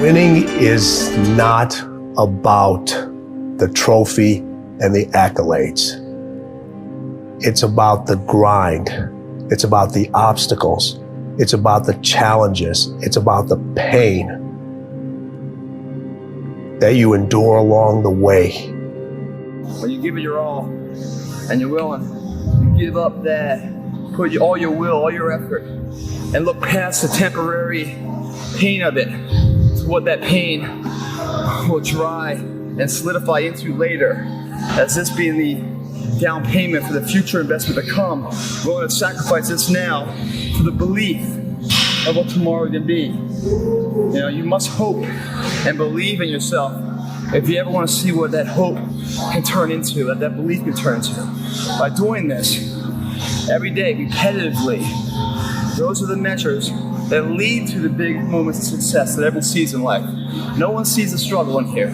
Winning is not about the trophy and the accolades. It's about the grind. It's about the obstacles. It's about the challenges. It's about the pain that you endure along the way. When you give it your all and you're willing to give up that, put all your will, all your effort, and look past the temporary pain of it to what that pain will dry and solidify into later, as this being the down payment for the future investment to come. Willing to sacrifice this now for the belief of what tomorrow can be. You know, you must hope and believe in yourself if you ever want to see what that hope can turn into, that belief can turn into. By doing this every day, repetitively, those are the measures that lead to the big moments of success that everyone sees in life. No one sees the struggle in here.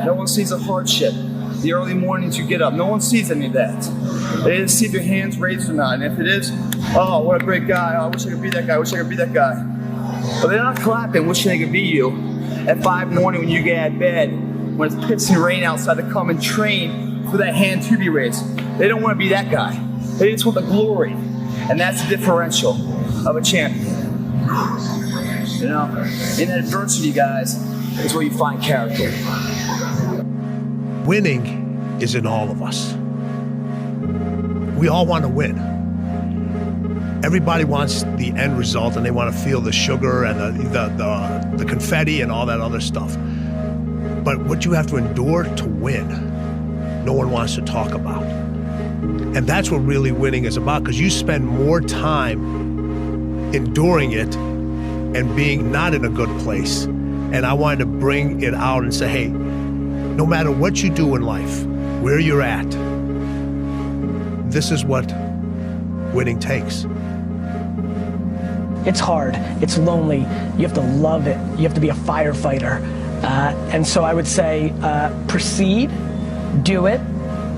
No one sees the hardship, the early mornings you get up. No one sees any of that. They didn't see if your hands raised or not. And if it is, oh, what a great guy. Oh, I wish I could be that guy. I wish I could be that guy. But they're not clapping, wishing they could be you at 5 in the morning when you get out of bed, when it's pissing rain outside, to come and train for that hand to be raised. They don't want to be that guy. They just want the glory. And that's the differential of a champion. You know, in adversity, guys, is where you find character. Winning is in all of us. We all want to win. Everybody wants the end result, and they want to feel the sugar and the confetti and all that other stuff. But what you have to endure to win, no one wants to talk about. And that's what really winning is about, because you spend more time enduring it and being not in a good place. And I wanted to bring it out and say, hey, no matter what you do in life, where you're at, this is what winning takes. It's hard, it's lonely, you have to love it, you have to be a firefighter. And so I would say proceed, do it,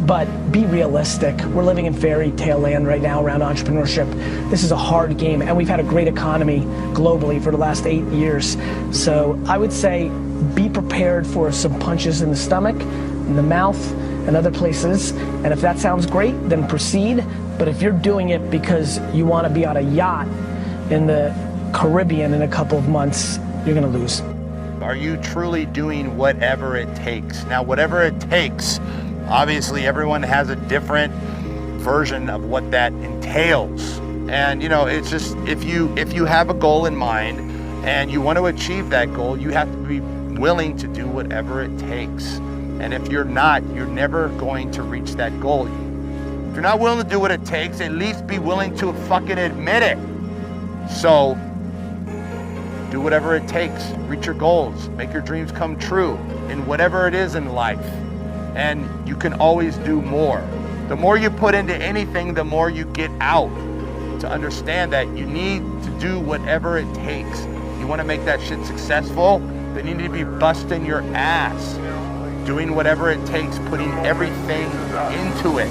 but be realistic. We're living in fairy tale land right now around entrepreneurship. This is a hard game, and we've had a great economy globally for the last 8 years. So I would say be prepared for some punches in the stomach, in the mouth, and other places. And if that sounds great, then proceed. But if you're doing it because you want to be on a yacht in the Caribbean in a couple of months, you're gonna lose. Are you truly doing whatever it takes? Now, whatever it takes, obviously everyone has a different version of what that entails. And you know, it's just, if you have a goal in mind and you want to achieve that goal, you have to be willing to do whatever it takes. And if you're not, you're never going to reach that goal. If you're not willing to do what it takes, at least be willing to fucking admit it. So do whatever it takes, reach your goals, make your dreams come true in whatever it is in life. And you can always do more. The more you put into anything, the more you get out. To understand that you need to do whatever it takes. You want to make that shit successful, then you need to be busting your ass, doing whatever it takes, putting everything into it.